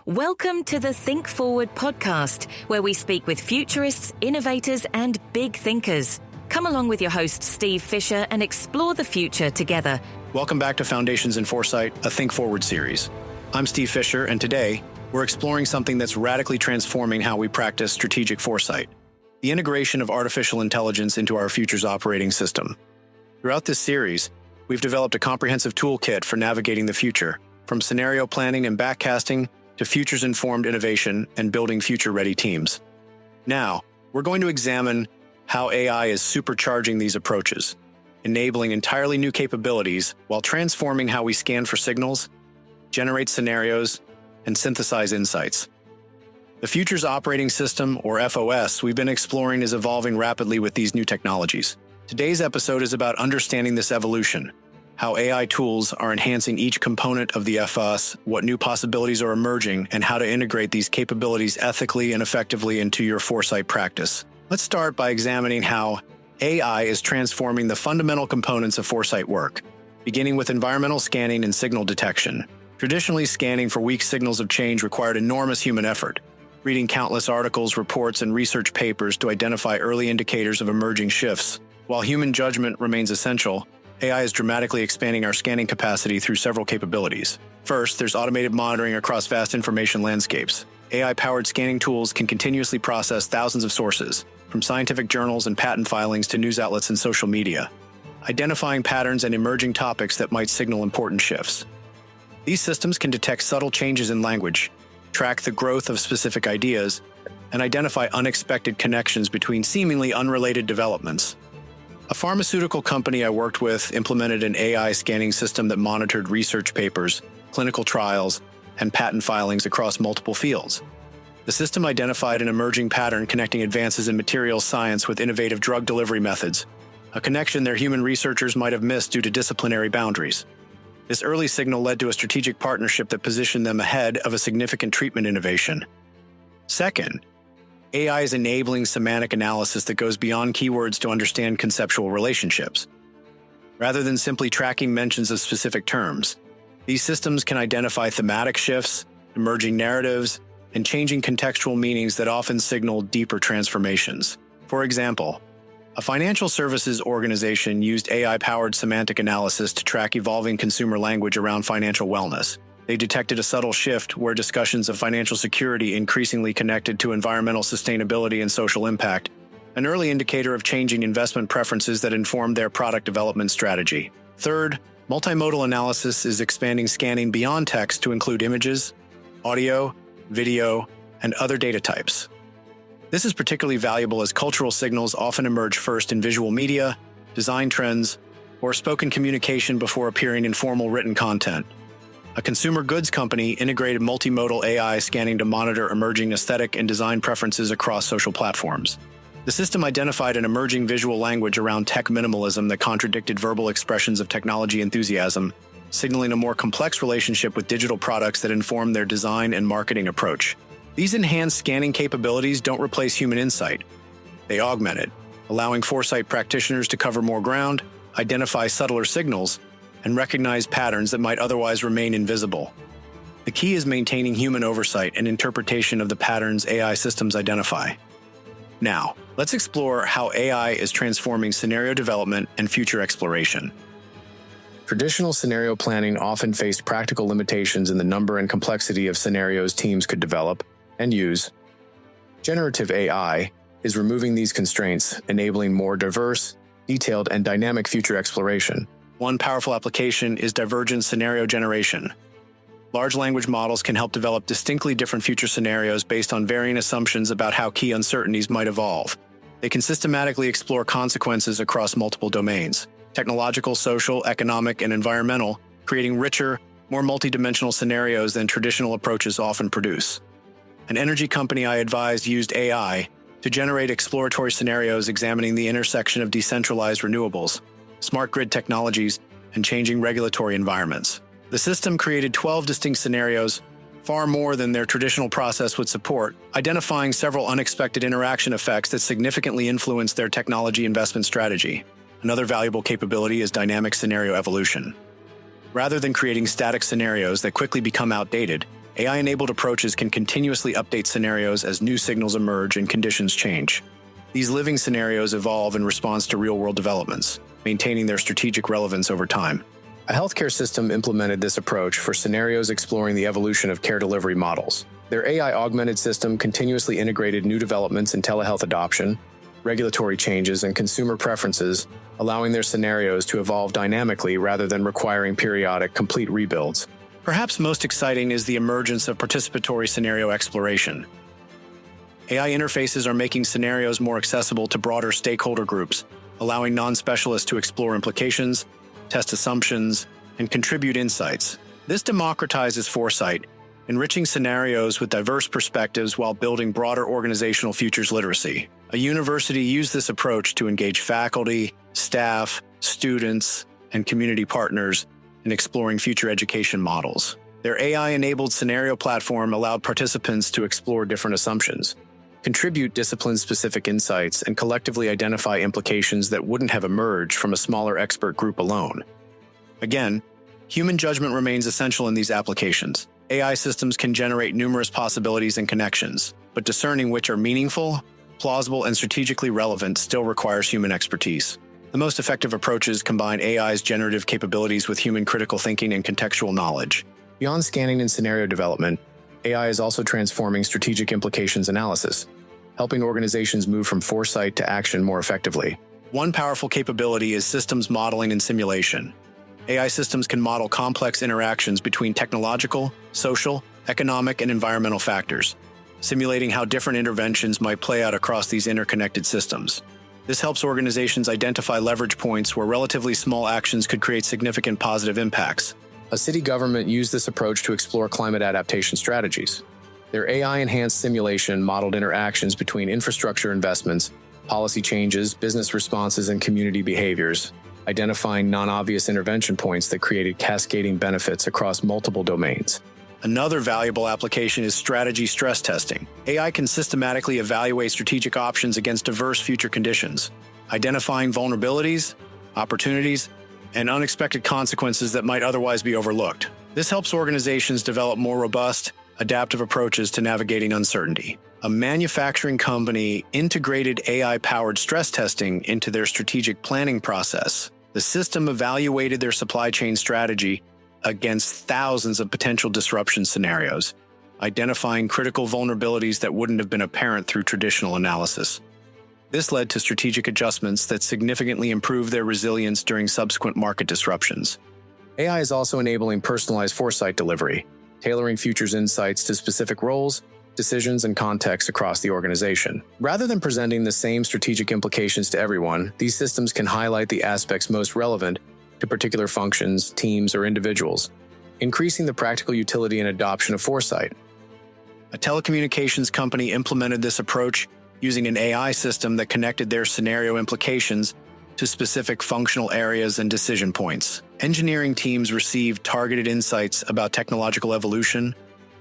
Welcome to the Think Forward podcast, where we speak with futurists, innovators, and big thinkers. Come along with your host, Steve Fisher, and explore the future together. Welcome back to Foundations in Foresight, a Think Forward series. I'm Steve Fisher, and today we're exploring something that's radically transforming how we practice strategic foresight: the integration of artificial intelligence into our future's operating system. Throughout this series, we've developed a comprehensive toolkit for navigating the future, from scenario planning and backcasting to futures-informed innovation and building future-ready teams. Now, we're going to examine how AI is supercharging these approaches, enabling entirely new capabilities while transforming how we scan for signals, generate scenarios, and synthesize insights. The Future's Operating System, or FOS, we've been exploring is evolving rapidly with these new technologies. Today's episode is about understanding this evolution, how AI tools are enhancing each component of the FOS, what new possibilities are emerging, and how to integrate these capabilities ethically and effectively into your foresight practice. Let's start by examining how AI is transforming the fundamental components of foresight work, beginning with environmental scanning and signal detection. Traditionally, scanning for weak signals of change required enormous human effort, reading countless articles, reports, and research papers to identify early indicators of emerging shifts. While human judgment remains essential, AI is dramatically expanding our scanning capacity through several capabilities. First, there's automated monitoring across vast information landscapes. AI-powered scanning tools can continuously process thousands of sources, from scientific journals and patent filings to news outlets and social media, identifying patterns and emerging topics that might signal important shifts. These systems can detect subtle changes in language, track the growth of specific ideas, and identify unexpected connections between seemingly unrelated developments. A pharmaceutical company I worked with implemented an AI scanning system that monitored research papers, clinical trials, and patent filings across multiple fields. The system identified an emerging pattern connecting advances in materials science with innovative drug delivery methods, a connection their human researchers might have missed due to disciplinary boundaries. This early signal led to a strategic partnership that positioned them ahead of a significant treatment innovation. Second, AI is enabling semantic analysis that goes beyond keywords to understand conceptual relationships. Rather than simply tracking mentions of specific terms, these systems can identify thematic shifts, emerging narratives, and changing contextual meanings that often signal deeper transformations. For example, a financial services organization used AI-powered semantic analysis to track evolving consumer language around financial wellness. They detected a subtle shift where discussions of financial security increasingly connected to environmental sustainability and social impact, an early indicator of changing investment preferences that informed their product development strategy. Third, multimodal analysis is expanding scanning beyond text to include images, audio, video, and other data types. This is particularly valuable as cultural signals often emerge first in visual media, design trends, or spoken communication before appearing in formal written content. A consumer goods company integrated multimodal AI scanning to monitor emerging aesthetic and design preferences across social platforms. The system identified an emerging visual language around tech minimalism that contradicted verbal expressions of technology enthusiasm, signaling a more complex relationship with digital products that inform their design and marketing approach. These enhanced scanning capabilities don't replace human insight. They augment it, allowing foresight practitioners to cover more ground, identify subtler signals, and recognize patterns that might otherwise remain invisible. The key is maintaining human oversight and interpretation of the patterns AI systems identify. Now, let's explore how AI is transforming scenario development and future exploration. Traditional scenario planning often faced practical limitations in the number and complexity of scenarios teams could develop and use. Generative AI is removing these constraints, enabling more diverse, detailed, and dynamic future exploration. One powerful application is divergent scenario generation. Large language models can help develop distinctly different future scenarios based on varying assumptions about how key uncertainties might evolve. They can systematically explore consequences across multiple domains: technological, social, economic, and environmental, creating richer, more multidimensional scenarios than traditional approaches often produce. An energy company I advised used AI to generate exploratory scenarios examining the intersection of decentralized renewables, smart grid technologies, and changing regulatory environments. The system created 12 distinct scenarios, far more than their traditional process would support, identifying several unexpected interaction effects that significantly influenced their technology investment strategy. Another valuable capability is dynamic scenario evolution. Rather than creating static scenarios that quickly become outdated, AI-enabled approaches can continuously update scenarios as new signals emerge and conditions change. These living scenarios evolve in response to real-world developments, maintaining their strategic relevance over time. A healthcare system implemented this approach for scenarios exploring the evolution of care delivery models. Their AI-augmented system continuously integrated new developments in telehealth adoption, regulatory changes, and consumer preferences, allowing their scenarios to evolve dynamically rather than requiring periodic, complete rebuilds. Perhaps most exciting is the emergence of participatory scenario exploration. AI interfaces are making scenarios more accessible to broader stakeholder groups, allowing non-specialists to explore implications, test assumptions, and contribute insights. This democratizes foresight, enriching scenarios with diverse perspectives while building broader organizational futures literacy. A university used this approach to engage faculty, staff, students, and community partners in exploring future education models. Their AI-enabled scenario platform allowed participants to explore different assumptions, contribute discipline-specific insights, and collectively identify implications that wouldn't have emerged from a smaller expert group alone. Again, human judgment remains essential in these applications. AI systems can generate numerous possibilities and connections, but discerning which are meaningful, plausible, and strategically relevant still requires human expertise. The most effective approaches combine AI's generative capabilities with human critical thinking and contextual knowledge. Beyond scanning and scenario development, AI is also transforming strategic implications analysis, helping organizations move from foresight to action more effectively. One powerful capability is systems modeling and simulation. AI systems can model complex interactions between technological, social, economic, and environmental factors, simulating how different interventions might play out across these interconnected systems. This helps organizations identify leverage points where relatively small actions could create significant positive impacts. A city government used this approach to explore climate adaptation strategies. Their AI-enhanced simulation modeled interactions between infrastructure investments, policy changes, business responses, and community behaviors, identifying non-obvious intervention points that created cascading benefits across multiple domains. Another valuable application is strategy stress testing. AI can systematically evaluate strategic options against diverse future conditions, identifying vulnerabilities, opportunities, and unexpected consequences that might otherwise be overlooked. This helps organizations develop more robust, adaptive approaches to navigating uncertainty. A manufacturing company integrated AI-powered stress testing into their strategic planning process. The system evaluated their supply chain strategy against thousands of potential disruption scenarios, identifying critical vulnerabilities that wouldn't have been apparent through traditional analysis. This led to strategic adjustments that significantly improved their resilience during subsequent market disruptions. AI is also enabling personalized foresight delivery, tailoring futures insights to specific roles, decisions, and contexts across the organization. Rather than presenting the same strategic implications to everyone, these systems can highlight the aspects most relevant to particular functions, teams, or individuals, increasing the practical utility and adoption of foresight. A telecommunications company implemented this approach using an AI system that connected their scenario implications to specific functional areas and decision points. Engineering teams received targeted insights about technological evolution,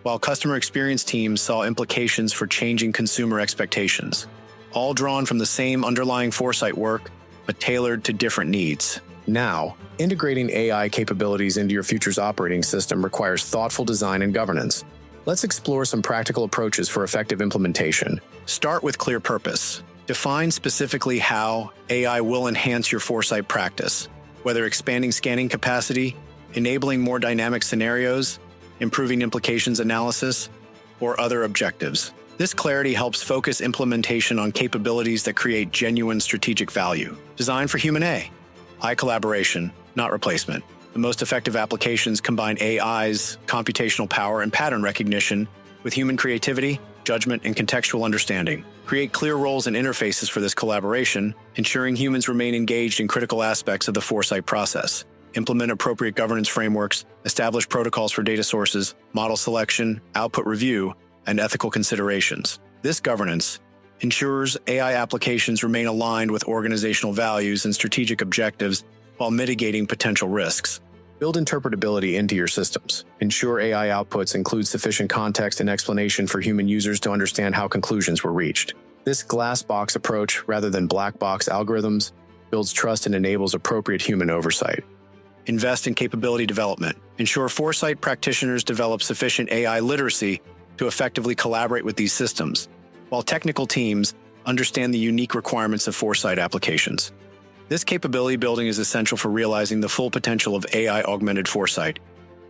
while customer experience teams saw implications for changing consumer expectations, all drawn from the same underlying foresight work, but tailored to different needs. Now, integrating AI capabilities into your future's operating system requires thoughtful design and governance. Let's explore some practical approaches for effective implementation. Start with clear purpose. Define specifically how AI will enhance your foresight practice, whether expanding scanning capacity, enabling more dynamic scenarios, improving implications analysis, or other objectives. This clarity helps focus implementation on capabilities that create genuine strategic value. Design for human AI collaboration, not replacement. The most effective applications combine AI's computational power and pattern recognition with human creativity, judgment, and contextual understanding. Create clear roles and interfaces for this collaboration, ensuring humans remain engaged in critical aspects of the foresight process. Implement appropriate governance frameworks, establish protocols for data sources, model selection, output review, and ethical considerations. This governance ensures AI applications remain aligned with organizational values and strategic objectives while mitigating potential risks. Build interpretability into your systems. Ensure AI outputs include sufficient context and explanation for human users to understand how conclusions were reached. This glass box approach, rather than black box algorithms, builds trust and enables appropriate human oversight. invest in capability development, ensure Foresight practitioners develop sufficient AI literacy to effectively collaborate with these systems, while technical teams understand the unique requirements of Foresight applications. This capability building is essential for realizing the full potential of AI-augmented Foresight,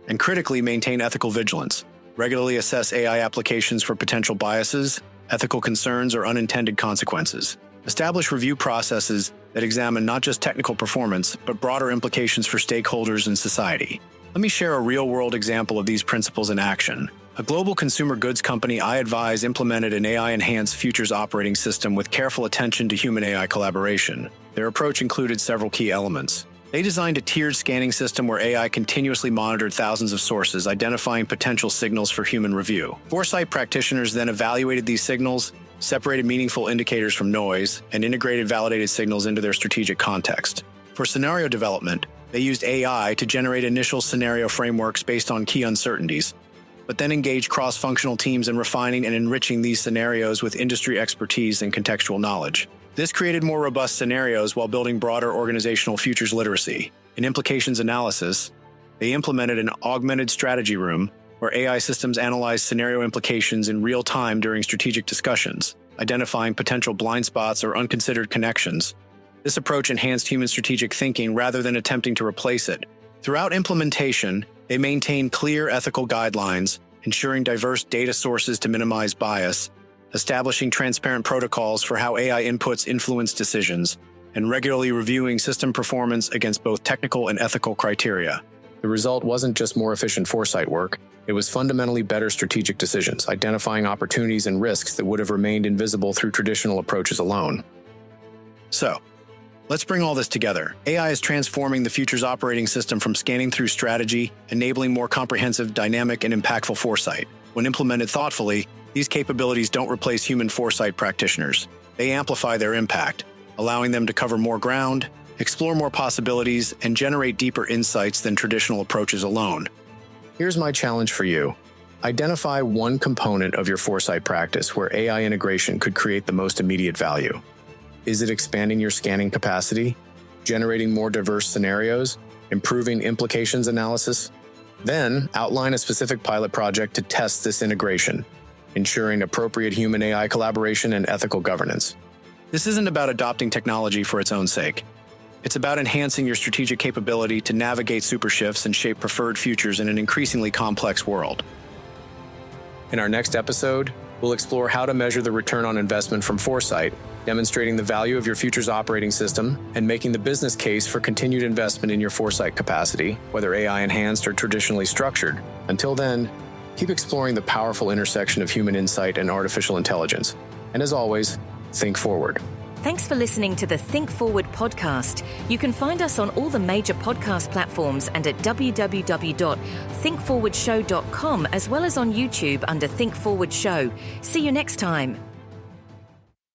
and critically maintain ethical vigilance. Regularly assess AI applications for potential biases, ethical concerns, or unintended consequences. Establish review processes that examine not just technical performance, but broader implications for stakeholders and society. Let me share a real-world example of these principles in action. A global consumer goods company I advise implemented an AI-enhanced futures operating system with careful attention to human-AI collaboration. Their approach included several key elements. They designed a tiered scanning system where AI continuously monitored thousands of sources, identifying potential signals for human review. Foresight practitioners then evaluated these signals, separated meaningful indicators from noise, and integrated validated signals into their strategic context. For scenario development, they used AI to generate initial scenario frameworks based on key uncertainties, but then engaged cross-functional teams in refining and enriching these scenarios with industry expertise and contextual knowledge. This created more robust scenarios while building broader organizational futures literacy. In implications analysis, they implemented an augmented strategy room where AI systems analyze scenario implications in real time during strategic discussions, identifying potential blind spots or unconsidered connections. This approach enhanced human strategic thinking rather than attempting to replace it. Throughout implementation, they maintained clear ethical guidelines, ensuring diverse data sources to minimize bias, establishing transparent protocols for how AI inputs influence decisions, and regularly reviewing system performance against both technical and ethical criteria. The result wasn't just more efficient Foresight work, it was fundamentally better strategic decisions, identifying opportunities and risks that would have remained invisible through traditional approaches alone. So, let's bring all this together. AI is transforming the futures operating system from scanning through strategy, enabling more comprehensive, dynamic, and impactful foresight. When implemented thoughtfully, these capabilities don't replace human foresight practitioners. They amplify their impact, allowing them to cover more ground, explore more possibilities, and generate deeper insights than traditional approaches alone. Here's my challenge for you. Identify one component of your foresight practice where AI integration could create the most immediate value. Is it expanding your scanning capacity, generating more diverse scenarios, improving implications analysis? Then, outline a specific pilot project to test this integration, ensuring appropriate human-AI collaboration and ethical governance. This isn't about adopting technology for its own sake. It's about enhancing your strategic capability to navigate super shifts and shape preferred futures in an increasingly complex world. In our next episode, we'll explore how to measure the return on investment from Foresight, demonstrating the value of your futures operating system, and making the business case for continued investment in your Foresight capacity, whether AI-enhanced or traditionally structured. Until then, keep exploring the powerful intersection of human insight and artificial intelligence. And as always, think forward. Thanks for listening to the Think Forward podcast. You can find us on all the major podcast platforms and at www.thinkforwardshow.com, as well as on YouTube under Think Forward Show. See you next time.